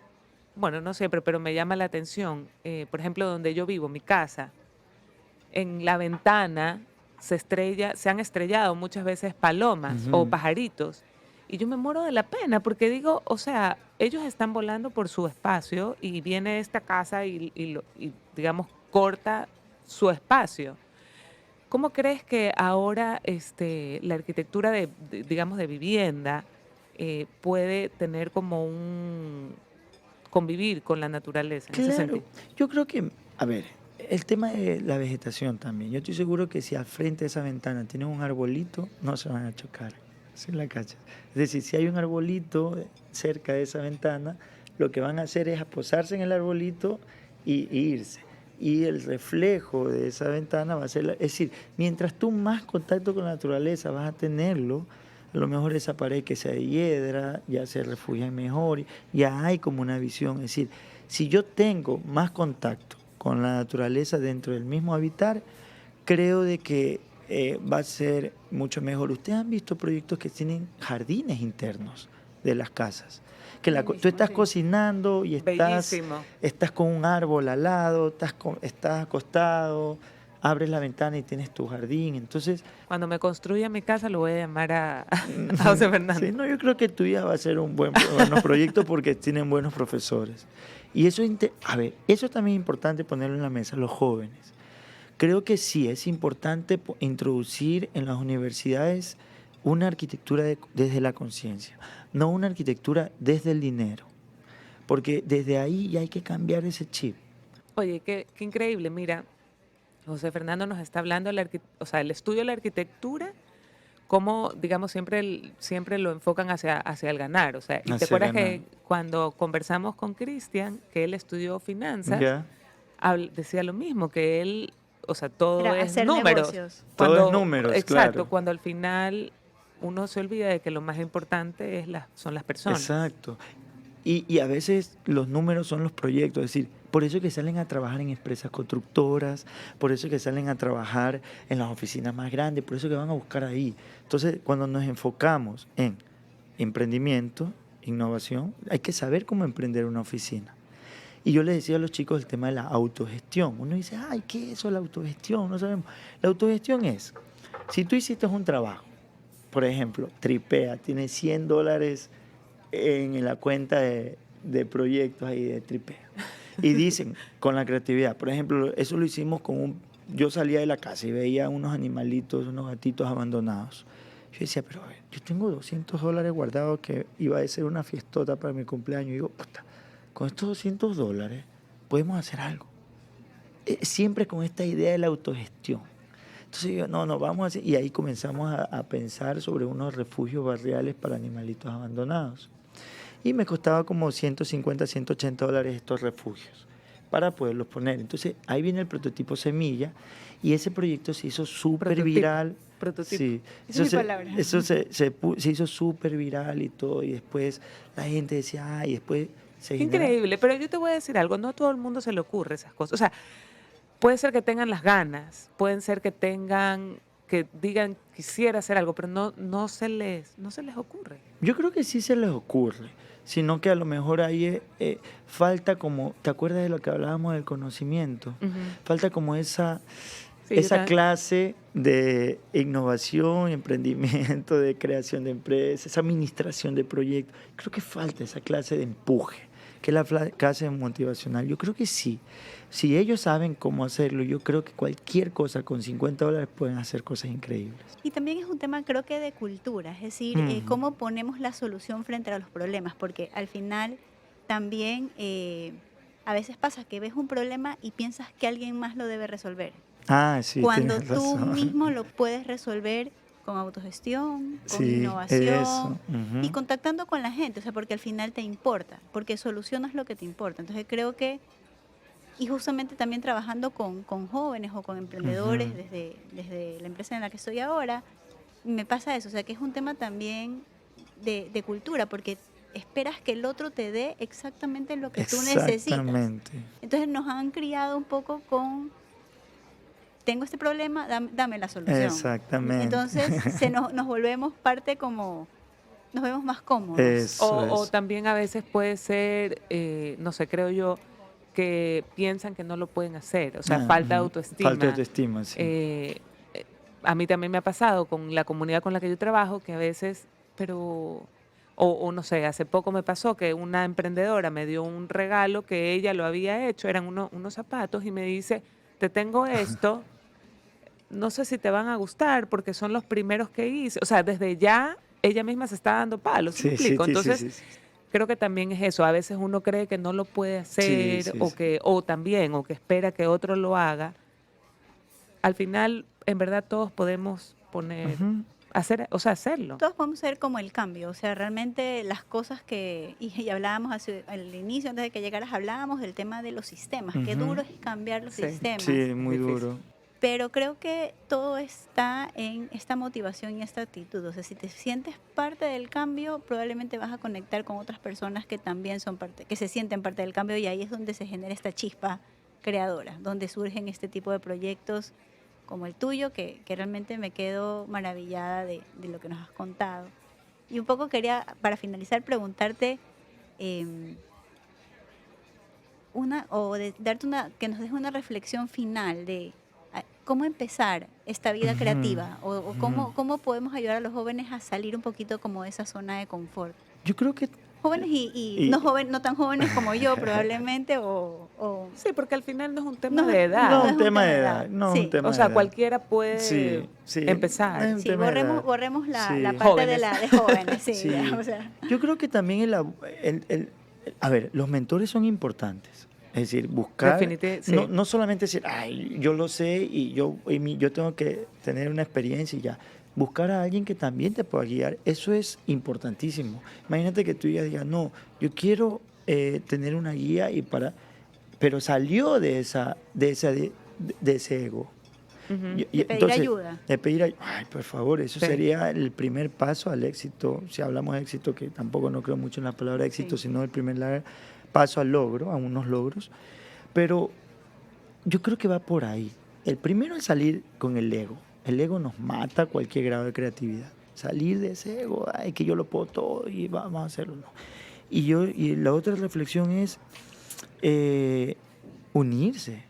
bueno, no siempre, pero me llama la atención. Por ejemplo, donde yo vivo, mi casa, en la ventana se han estrellado muchas veces palomas o Ujú. pajaritos. Y yo me muero de la pena porque digo, o sea, ellos están volando por su espacio y viene esta casa y, digamos, corta su espacio. ¿Cómo crees que ahora la arquitectura digamos, de vivienda puede tener como convivir con la naturaleza en ese Claro, sentido? yo creo que, a ver, el tema de la vegetación también. Yo estoy seguro que si al frente de esa ventana tienen un arbolito, no se van a chocar. ¿Sí la cachas? Es decir, si hay un arbolito cerca de esa ventana, lo que van a hacer es posarse en el arbolito y irse. Y el reflejo de esa ventana va a ser, es decir, mientras tú más contacto con la naturaleza vas a tenerlo, a lo mejor esa pared que sea de hiedra ya se refugia mejor, ya hay como una visión. Es decir, si yo tengo más contacto con la naturaleza dentro del mismo habitar, creo de que va a ser mucho mejor. Ustedes han visto proyectos que tienen jardines internos de las casas. Que tú Bellísimo, estás sí. cocinando y Bellísimo. estás con un árbol al lado, estás acostado, abres la ventana y tienes tu jardín. Entonces, Cuando me construya mi casa lo voy a llamar a José Fernando. sí, no, yo creo que tu hija va a ser un buenos proyecto porque tienen buenos profesores. Y eso, a ver, eso también es importante ponerlo en la mesa, los jóvenes. Creo que sí, es importante introducir en las universidades una arquitectura desde la conciencia, no una arquitectura desde el dinero, porque desde ahí ya hay que cambiar ese chip. Oye, qué increíble. Mira, José Fernando nos está hablando o sea, el estudio de la arquitectura, cómo, digamos, siempre lo enfocan hacia el ganar. O sea, y te Hacia acuerdas ganar. que cuando conversamos con Cristian, que él estudió finanzas, ¿Ya? decía lo mismo, que él, o sea, todo Era es hacer números. negocios. Todo es números, Exacto, claro. cuando al final uno se olvida de que lo más importante son las personas. Exacto. Y a veces los números son los proyectos, es decir, por eso que salen a trabajar en empresas constructoras, por eso que salen a trabajar en las oficinas más grandes, por eso que van a buscar ahí. Entonces, cuando nos enfocamos en emprendimiento, innovación, hay que saber cómo emprender una oficina. Y yo les decía a los chicos el tema de la autogestión. Uno dice, ay, ¿qué es eso la autogestión? No sabemos. La autogestión es, si tú hiciste un trabajo, por ejemplo, Tripea, tiene $100 en la cuenta de proyectos ahí de Tripea. Y dicen, con la creatividad, por ejemplo, eso lo hicimos yo salía de la casa y veía unos animalitos, unos gatitos abandonados. Yo decía, pero a ver, yo tengo $200 guardados que iba a ser una fiestota para mi cumpleaños. Y digo, puta, con estos $200 podemos hacer algo. Siempre con esta idea de la autogestión. Entonces yo, no, vamos a hacer. Y ahí comenzamos a pensar sobre unos refugios barriales para animalitos abandonados. Y me costaba como $150, $180 estos refugios para poderlos poner. Entonces ahí viene el prototipo semilla y ese proyecto se hizo súper viral. Prototipo. Sí, Esa es mi palabra. eso se hizo súper viral y todo. Y después la gente decía, y después se Qué genera. increíble, pero yo te voy a decir algo, no a todo el mundo se le ocurre esas cosas. O sea, puede ser que tengan las ganas, pueden ser que digan quisiera hacer algo, pero no se les ocurre. Yo creo que sí se les ocurre, sino que a lo mejor ahí falta como, ¿te acuerdas de lo que hablábamos del conocimiento? Ujú. Falta como esa Sí, yo esa también. clase de innovación, emprendimiento, de creación de empresas, esa administración de proyectos. Creo que falta esa clase de empuje, que es la clase motivacional. Yo creo que sí. Si ellos saben cómo hacerlo, yo creo que cualquier cosa con $50 pueden hacer cosas increíbles. Y también es un tema, creo que de cultura, es decir, cómo ponemos la solución frente a los problemas, porque al final también a veces pasa que ves un problema y piensas que alguien más lo debe resolver, Ah, sí, cuando tienes tú razón. mismo lo puedes resolver con autogestión, con Sí, innovación eso. y Ujú. contactando con la gente, o sea, porque al final te importa, porque solucionas lo que te importa. Entonces creo que, y justamente también trabajando con jóvenes o con emprendedores Ujú. desde la empresa en la que estoy ahora, me pasa eso, o sea, que es un tema también de cultura, porque esperas que el otro te dé exactamente lo que tú necesitas. Exactamente. Entonces nos han criado un poco con, tengo este problema, dame la solución. Exactamente. Entonces nos volvemos parte como, nos vemos más cómodos. Eso O es. también a veces puede ser, no sé, creo yo, que piensan que no lo pueden hacer, o sea, falta de Ujú. autoestima. Falta de autoestima, sí. A mí también me ha pasado con la comunidad con la que yo trabajo, que a veces, pero O no sé, hace poco me pasó que una emprendedora me dio un regalo que ella lo había hecho, eran unos zapatos, y me dice, te tengo esto, no sé si te van a gustar porque son los primeros que hice. O sea, desde ya ella misma se está dando palos, ¿sí me Sí, sí, explico? sí, sí, Entonces, sí, sí. creo que también es eso. A veces uno cree que no lo puede Sí, hacer sí, o sí. o que espera que otro lo haga. Al final, en verdad, todos podemos poner, Ujú. hacerlo. Todos podemos ser como el cambio, o sea, realmente las cosas y hablábamos al inicio, antes de que llegaras, hablábamos del tema de los sistemas, qué duro Ujú. es cambiar los Sí, Sí, sistemas, es muy difícil. duro. pero creo que todo está en esta motivación y esta actitud, o sea, si te sientes parte del cambio, probablemente vas a conectar con otras personas que también son parte, que se sienten parte del cambio, y ahí es donde se genera esta chispa creadora, donde surgen este tipo de proyectos como el tuyo, que realmente me quedo maravillada de lo que nos has contado. Y un poco quería, para finalizar, preguntarte em, darte que nos deje una reflexión final de cómo empezar esta vida Ujú, creativa, o ujú. cómo podemos ayudar a los jóvenes a salir un poquito como de esa zona de confort. Yo creo que Jóvenes y y no tan jóvenes como yo probablemente, o Sí, porque al final no es un tema no, de no no es edad. es un un tema tema de de edad, edad. no es un Sí, O tema de sea, edad. cualquiera puede Sí, sí, no es empezar. un sí, tema de edad. borremos la Sí, parte de Jóvenes. la de jóvenes, sí, ya, sí. o sea, Yo creo que también a ver, los mentores son importantes. Es decir, buscar, Definitivamente, no, sí. no solamente decir, ay, yo lo sé y yo tengo que tener una experiencia y ya. Buscar a alguien que también te pueda guiar, eso es importantísimo. Imagínate que tú ya digas, no, yo quiero tener una guía pero salió de ese ego. Ujú. de pedir Entonces, ayuda. de pedir ayuda, ay, por favor, eso Sí, sería el primer paso al éxito. Si hablamos de éxito, que tampoco no creo mucho en la palabra éxito, Sí. sino el paso al logro, a unos logros. Pero yo creo que va por ahí. El primero es salir con el ego. El ego nos mata a cualquier grado de creatividad. Salir de ese ego, ay, que yo lo puedo todo y vamos a hacerlo. No. Y la otra reflexión es eh, unirse.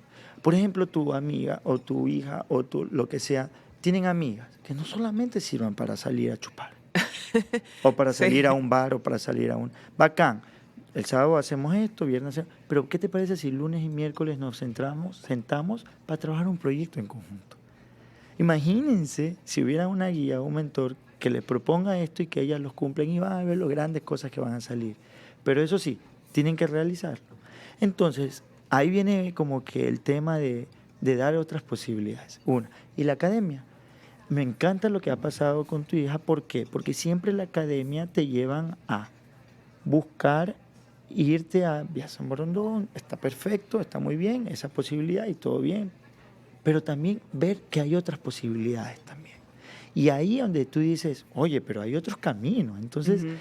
Por ejemplo, tu amiga o tu hija o lo que sea, tienen amigas que no solamente sirvan para salir a chupar o para sí. salir a un bar o para salir a un... Bacán, el sábado hacemos esto, viernes hacemos... Pero ¿qué te parece si lunes y miércoles nos sentamos para trabajar un proyecto en conjunto? Imagínense si hubiera una guía o un mentor que les proponga esto y que ellas los cumplen y van a ver las grandes cosas que van a salir. Pero eso sí, tienen que realizarlo. Entonces, ahí viene como que el tema de dar otras posibilidades. Una, y la academia. Me encanta lo que ha pasado con tu hija. ¿Por qué? Porque siempre la academia te llevan a buscar irte a Vía San Borondón. Está perfecto, está muy bien, esa posibilidad y todo bien. Pero también ver que hay otras posibilidades también. Y ahí donde tú dices, oye, pero hay otros caminos. Entonces, Ujú.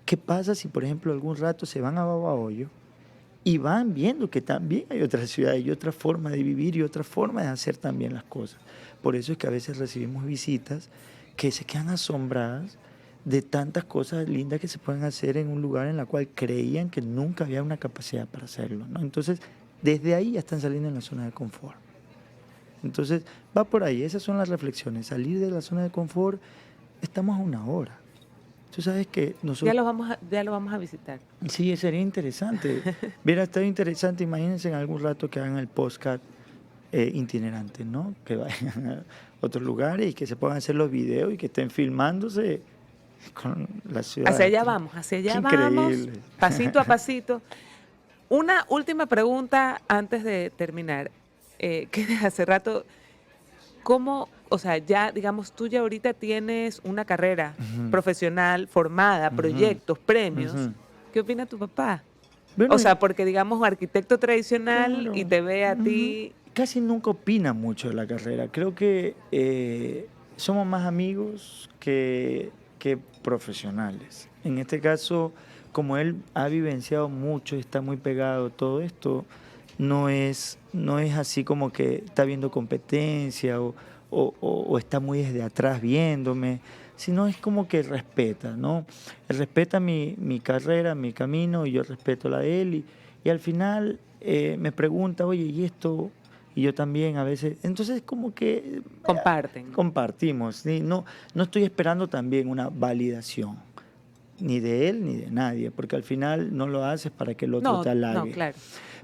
¿qué pasa si, por ejemplo, algún rato se van a Babahoyo y van viendo que también hay otras ciudades y otra forma de vivir y otra forma de hacer también las cosas? Por eso es que a veces recibimos visitas que se quedan asombradas de tantas cosas lindas que se pueden hacer en un lugar en la cual creían que nunca había una capacidad para hacerlo, ¿no? Entonces, desde ahí ya están saliendo en la zona de confort. Entonces, va por ahí, esas son las reflexiones. Salir de la zona de confort, estamos a una hora. Tú sabes que nosotros... Ya lo vamos a visitar. Sí, sería interesante. Hubiera estado interesante, imagínense en algún rato que hagan el podcast itinerante, ¿no? Que vayan a otros lugares y que se puedan hacer los videos y que estén filmándose con la ciudad. Hacia Qué allá vamos, increíble. pasito a pasito. Una última pregunta antes de terminar, que de hace rato, ¿cómo, o sea, ya, digamos, tú ya ahorita tienes una carrera Ujú, profesional formada, ujú, proyectos, premios? ujú. ¿Qué opina tu papá? O Bueno, sea, porque digamos arquitecto tradicional y claro. te ve a Ujú. ti. Casi nunca opina mucho de la carrera. Creo que somos más amigos que profesionales. En este caso, como él ha vivenciado mucho y está muy pegado a todo esto, no es así como que está viendo competencia o está muy desde atrás viéndome, sino es como que respeta, ¿no? Él respeta mi carrera, mi camino y yo respeto la de él y al final me pregunta, oye, ¿y esto? Y yo también a veces. Entonces como que Comparten. compartimos, ¿sí? No estoy esperando también una validación. ni de él ni de nadie, porque al final no lo haces para que el otro te halague. No, claro.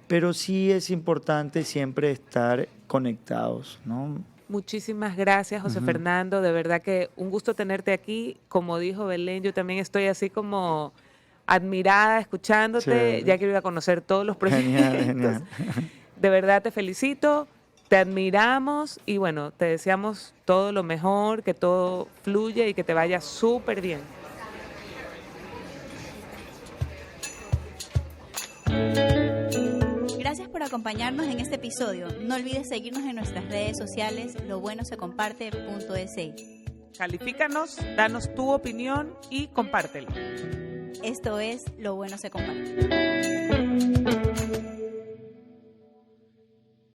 Pero sí es importante siempre estar conectados, ¿no? Muchísimas gracias, José Ujú. Fernando. De verdad que un gusto tenerte aquí. Como dijo Belén, yo también estoy así como admirada, escuchándote. Chévere. Ya quiero ir a conocer todos los Genial, proyectos. genial. De verdad te felicito, te admiramos y bueno, te deseamos todo lo mejor, que todo fluya y que te vaya súper bien. Gracias por acompañarnos en este episodio. No olvides seguirnos en nuestras redes sociales lobuenosecomparte.es. Califícanos, danos tu opinión y compártelo. Esto es Lo Bueno se Comparte.